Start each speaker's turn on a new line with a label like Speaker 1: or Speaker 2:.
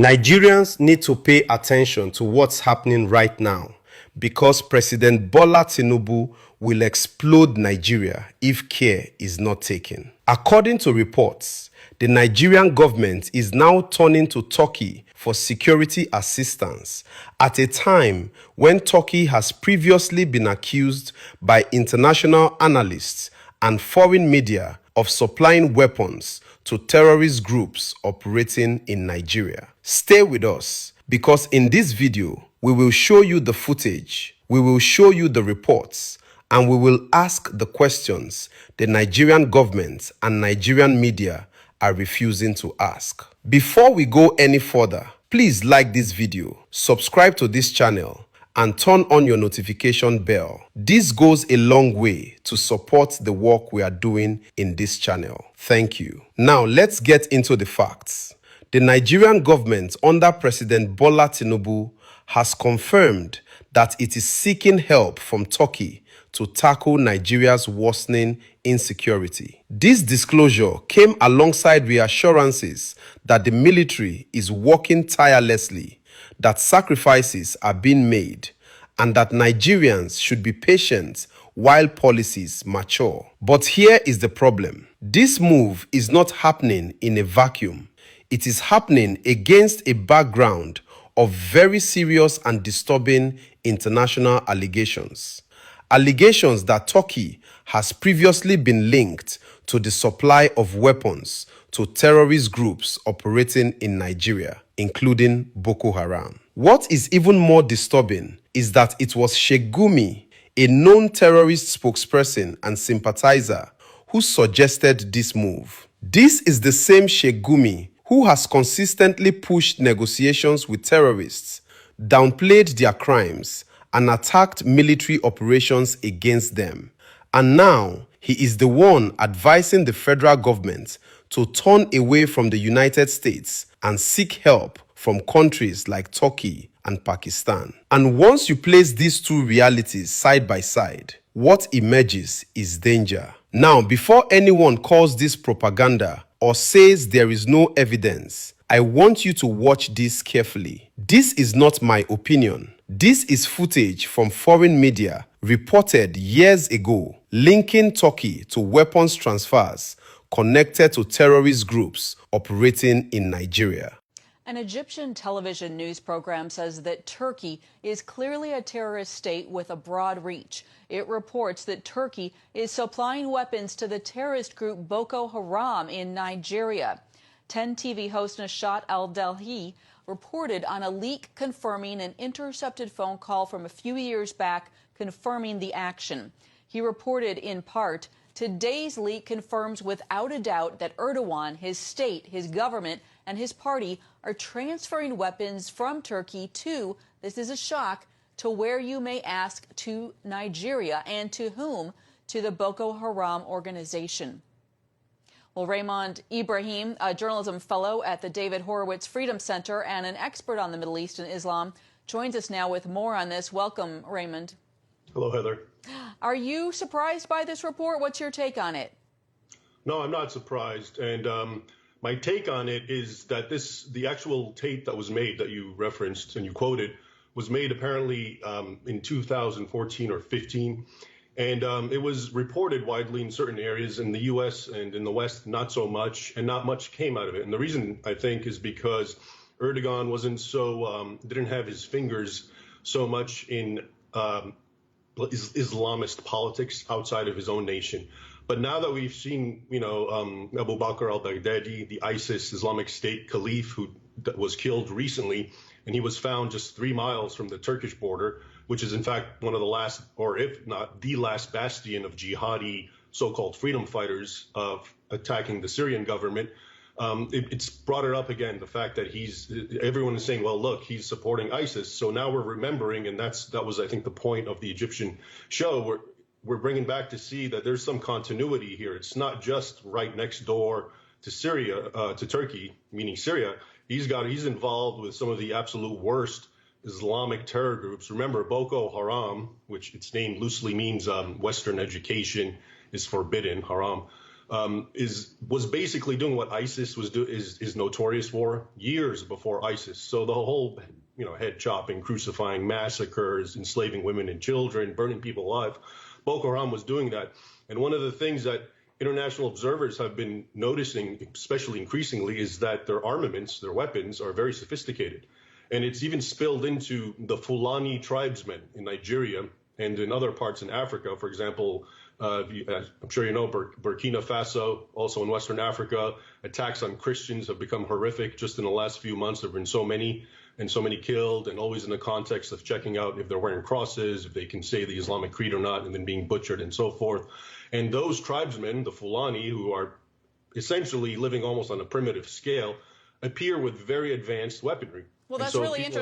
Speaker 1: Nigerians need to pay attention to what's happening right now because President Bola Tinubu will explode Nigeria if care is not taken. According to reports, the Nigerian government is now turning to Turkey for security assistance at a time when Turkey has previously been accused by international analysts and foreign media of supplying weapons to terrorist groups operating in Nigeria. Stay with us because in this video, we will show you the footage, we will show you the reports, and we will ask the questions the Nigerian government and Nigerian media are refusing to ask. Before we go any further, please like this video, subscribe to this channel, and turn on your notification bell. This goes a long way to support the work we are doing in this channel. Thank you. Now let's get into the facts. The Nigerian government under President Bola Tinubu has confirmed that it is seeking help from Turkey to tackle Nigeria's worsening insecurity. This disclosure came alongside reassurances that the military is working tirelessly, that sacrifices are being made, and that Nigerians should be patient while policies mature. But here is the problem. This move is not happening in a vacuum. It is happening against a background of very serious and disturbing international allegations. Allegations that Turkey has previously been linked to the supply of weapons to terrorist groups operating in Nigeria, including Boko Haram. What is even more disturbing is that it was Sheikh Gumi, a known terrorist spokesperson and sympathizer, who suggested this move. This is the same Sheikh Gumi who has consistently pushed negotiations with terrorists, downplayed their crimes, and attacked military operations against them. And now, he is the one advising the federal government to turn away from the United States and seek help from countries like Turkey and Pakistan. And once you place these two realities side by side, what emerges is danger. Now, before anyone calls this propaganda or says there is no evidence, I want you to watch this carefully. This is not my opinion. This is footage from foreign media reported years ago linking Turkey to weapons transfers connected to terrorist groups operating in Nigeria.
Speaker 2: An Egyptian television news program says that Turkey is clearly a terrorist state with a broad reach. It reports that Turkey is supplying weapons to the terrorist group Boko Haram in Nigeria. 10 TV host Nashat Al-Delhi reported on a leak confirming an intercepted phone call from a few years back confirming the action. He reported in part, "Today's leak confirms without a doubt that Erdogan, his state, his government, and his party are transferring weapons from Turkey to, this is a shock, to where you may ask, to Nigeria. And to whom? To the Boko Haram organization." Well, Raymond Ibrahim, a journalism fellow at the David Horowitz Freedom Center and an expert on the Middle East and Islam, joins us now with more on this. Welcome, Raymond.
Speaker 3: Hello, Heather.
Speaker 2: Are you surprised by this report? What's your take on it?
Speaker 3: No, I'm not surprised. And my take on it is that the actual tape that was made that you referenced and you quoted was made apparently in 2014 or 15. And it was reported widely in certain areas in the U.S. and in the West, not so much, and not much came out of it. And the reason, I think, is because Erdogan wasn't so, didn't have his fingers so much in Islamist politics outside of his own nation. But now that we've seen, Abu Bakr al-Baghdadi, the ISIS Islamic State caliph who was killed recently, and he was found just 3 miles from the Turkish border, which is in fact one of the last, or if not the last bastion of jihadi so-called freedom fighters of attacking the Syrian government. It's brought it up again, the fact that everyone is saying, well, look, he's supporting ISIS. So now we're remembering, and that was, I think, the point of the Egyptian show. We're bringing back to see that there's some continuity here. It's not just right next door to Syria, to Turkey, meaning Syria. He's involved with some of the absolute worst Islamic terror groups. Remember, Boko Haram, which its name loosely means Western education is forbidden, haram. was basically doing what ISIS is notorious for years before ISIS. So the whole, head chopping, crucifying, massacres, enslaving women and children, burning people alive, Boko Haram was doing that. And one of the things that international observers have been noticing, especially increasingly, is that their armaments, their weapons, are very sophisticated. And it's even spilled into the Fulani tribesmen in Nigeria and in other parts in Africa. For example, I'm sure you know, Burkina Faso, also in Western Africa, attacks on Christians have become horrific. Just in the last few months, there have been so many killed, and always in the context of checking out if they're wearing crosses, if they can say the Islamic Creed or not, and then being butchered and so forth. And those tribesmen, the Fulani, who are essentially living almost on a primitive scale, appear with very advanced weaponry.
Speaker 2: Well, that's really interesting.